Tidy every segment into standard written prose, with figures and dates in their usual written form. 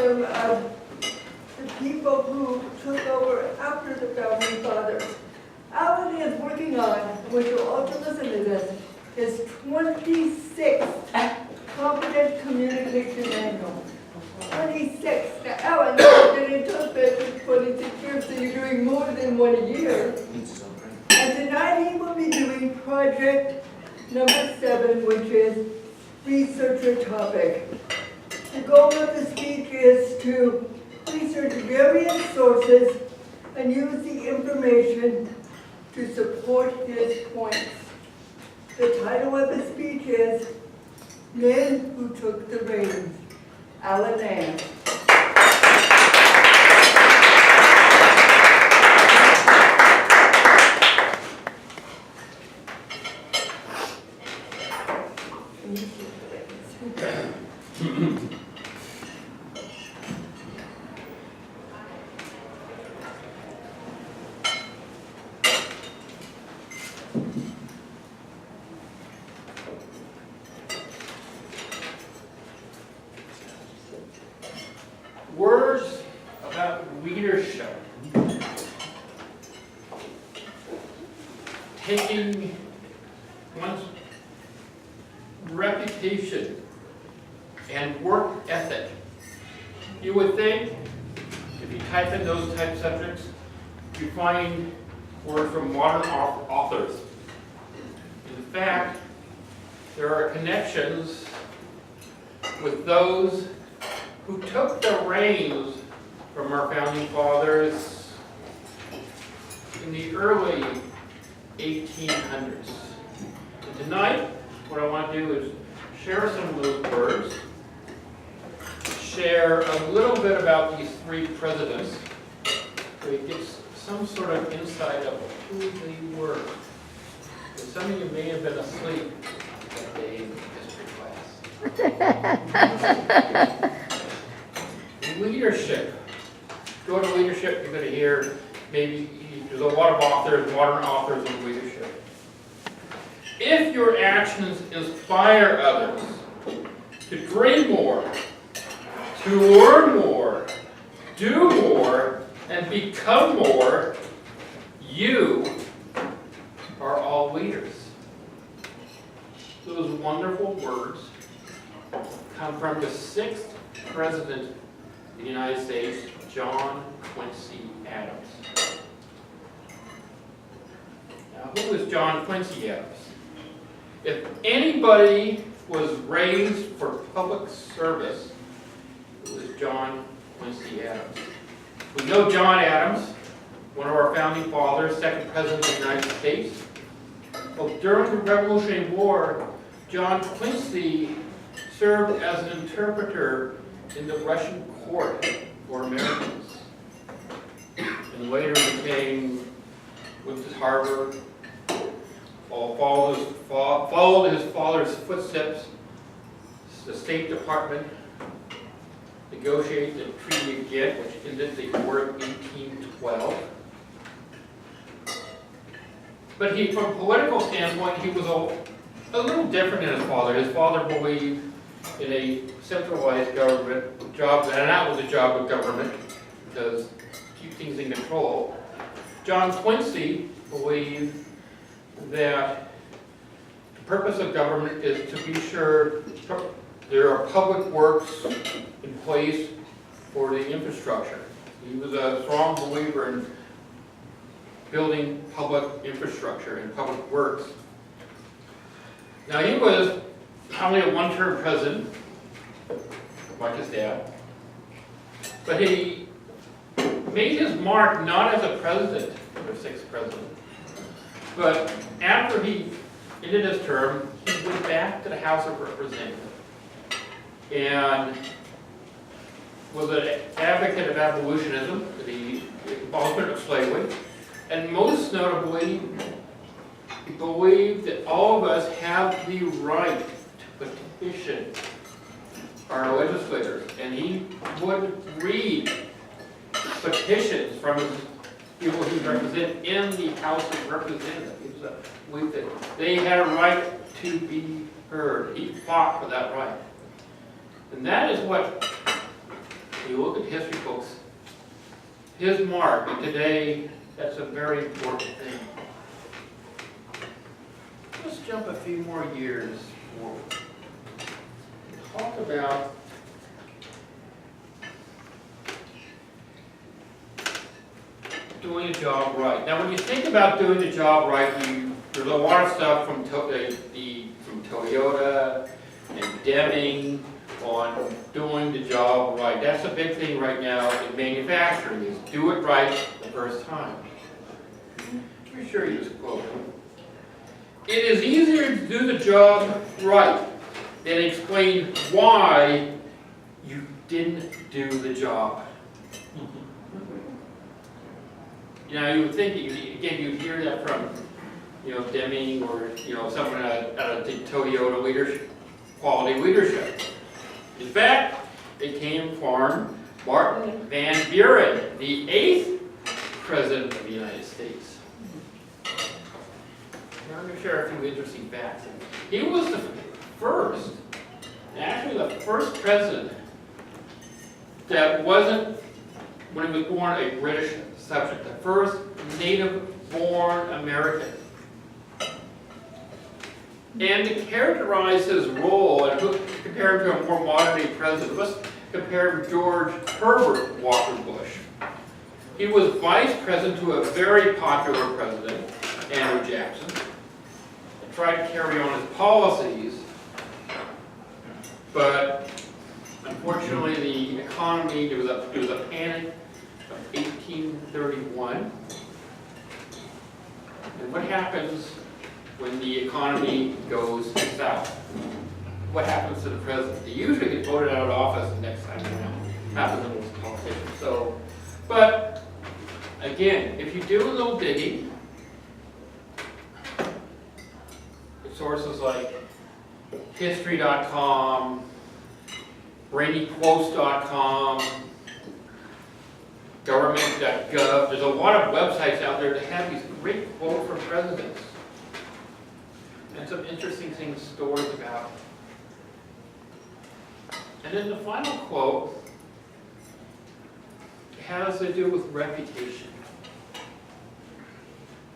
from the people who took over after the founding fathers. Alan is working on, I want you all to listen to this, his 26th Competent Communication Manual. 26. Now, Alan, you've been in Toastmasters for 26 years, so you're doing more than one a year. And tonight he will be doing project number 7, which is researcher topic. The goal of the speech is to research various sources and use the information to support his points. The title of the speech is Men Who Took the Reins. Alan Mann. Words about leadership. Taking one's reputation and work ethic. You would think, if you type in those type subjects, you find words from modern authors. In fact, there are connections with those who took the reins from our founding fathers in the early 1800s. And tonight, what I want to do is share some of those words, share a little bit about these 3 presidents, so you get some sort of insight of who they were. Because some of you may have been asleep that day in history class. Leadership. Go to leadership, you're going to hear maybe there's a lot of authors, modern authors on leadership. If your actions inspire others to dream more, to learn more, do more, and become more, you are all leaders. Those wonderful words come from the 6th president of the United States, John Quincy Adams. Now, who was John Quincy Adams? If anybody was raised for public service, it was John Quincy Adams. We know John Adams, one of our founding fathers, 2nd president of the United States. Well, during the Revolutionary War, John Quincy served as an interpreter in the Russian court for Americans, and later went to Harvard, followed his father's footsteps, the State Department, negotiated the Treaty of Ghent, which ended the war of 1812. But from a political standpoint, he was a little different than his father. His father believed in a centralized government job, and that was a job of government, because keep things in control. John Quincy believed that the purpose of government is to be sure there are public works in place for the infrastructure. He was a strong believer in building public infrastructure and public works. Now, he was only a 1-term president, like his dad, but he made his mark not as a president, or 6th president, but after he ended his term, he went back to the House of Representatives and was an advocate of abolitionism, the abolishment of slavery, and most notably, he believed that all of us have the right to petition our legislators, and he would read petitions from people he represented in the House of Representatives. He was a belief that they had a right to be heard. He fought for that right. And that is what a you look at history, folks, his mark, and today, that's a very important thing. Let's jump a few more years forward. Talk about doing the job right. Now, when you think about doing the job right, there's a lot of stuff from Toyota and Deming on doing the job right. That's a big thing right now in manufacturing, is do it right the first time. Let me show you this quote. It is easier to do the job right than explain why you didn't do the job. You know, you would think, again, you'd hear that from, Deming or, someone out of the Toyota leadership, quality leadership. In fact, it came from Martin Van Buren, the 8th President of the United States. Now, I'm going to share a few interesting facts. He was the first, actually the first president that wasn't, when he was born, a British subject, the first native-born American. And to characterize his role and compare him to a more modern-day president, let's compare him to George Herbert Walker Bush. He was vice president to a very popular president, Andrew Jackson, and tried to carry on his policies, but unfortunately the economy, there was a panic of 1831. And what happens when the economy goes south? What happens to the president? They usually get voted out of office the next time around. Happens to most politicians. So, but again, if you do a little digging, sources like history.com, brainyquotes.com, government.gov. There's a lot of websites out there that have these great quotes from presidents. And some interesting things, stories about. And then the final quote has to do with reputation.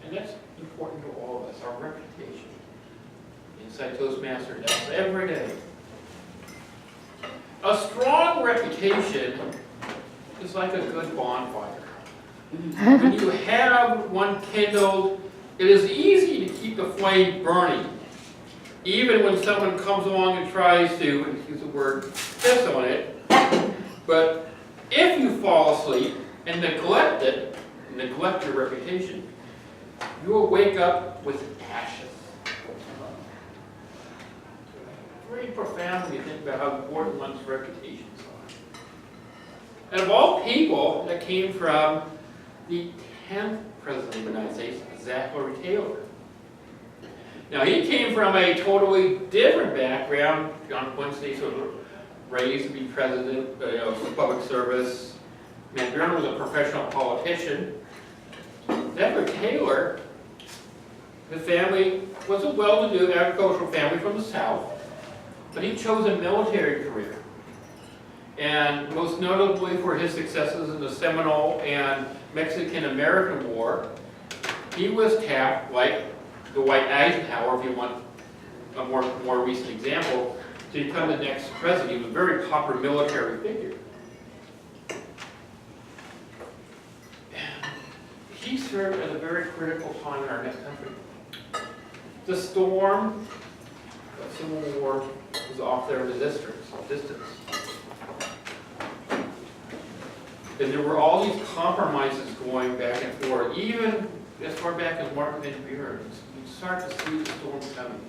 And that's important to all of us, our reputation. Inside Toastmasters, that's every day. A strong reputation is like a good bonfire. When you have one kindled, it is easy to keep the flame burning, even when someone comes along and tries to, excuse the word, piss on it. But if you fall asleep and neglect it, neglect your reputation, you will wake up with ashes. Very profound when you think about how important one's reputations are. And of all people, that came from the 10th President of the United States, Zachary Taylor. Now, he came from a totally different background. John Quincy sort of raised to be president, public service. Buren was a professional politician. Zachary Taylor, his family was a well-to-do agricultural family from the South, but he chose a military career. And most notably for his successes in the Seminole and Mexican-American War, he was tapped, like Dwight Eisenhower, if you want a more recent example, to become the next president. He was a very popular military figure. He served at a very critical time in our country. The storm, the Civil War, was off there in the distance. And there were all these compromises going back and forth, even as far back as Martin Van Buren. You start to see the storm coming.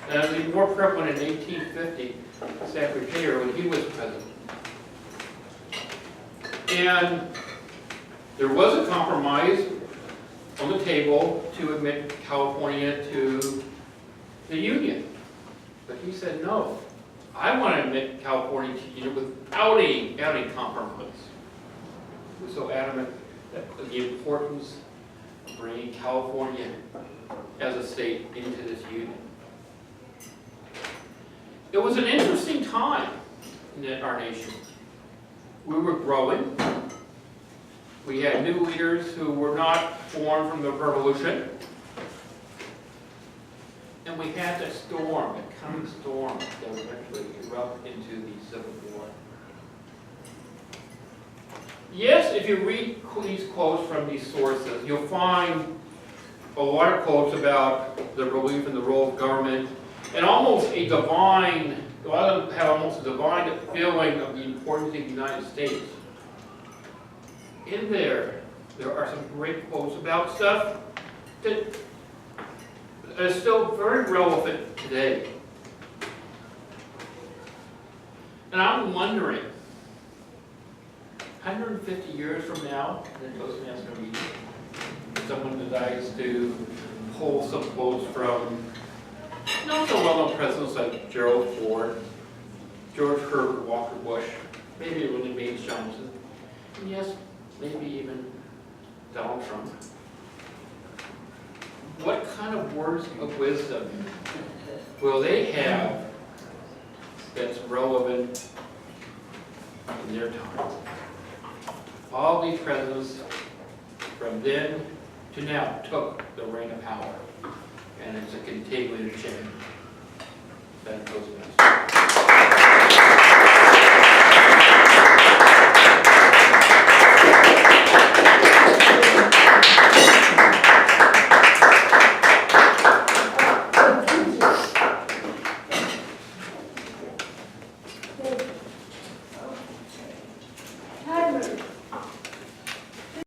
And it was even more prevalent in 1850, Zachary Taylor, when he was president. And there was a compromise on the table to admit California to the Union. But he said, no, I want to admit California to the Union without any compromise. He was so adamant that the importance of bringing California as a state into this union. It was an interesting time in our nation. we were growing. We had new leaders who were not formed from the revolution. And we had that storm, a coming storm that would eventually erupt into the Civil War. Yes, if you read these quotes from these sources, you'll find a lot of quotes about the belief in the role of government, and almost a divine, a lot of them have almost a divine feeling of the importance of the United States. In there are some great quotes about stuff that is still very relevant today. And I'm wondering, 150 years from now, in the Toastmasters meeting, someone decides to pull some quotes from not so well-known presidents like Gerald Ford, George Herbert Walker Bush, maybe Lyndon Baines Johnson, and yes, maybe even Donald Trump. What kind of words of wisdom will they have that's relevant in their time? All these presidents from then to now took the reign of power, and it's a continuing chain. That goes next.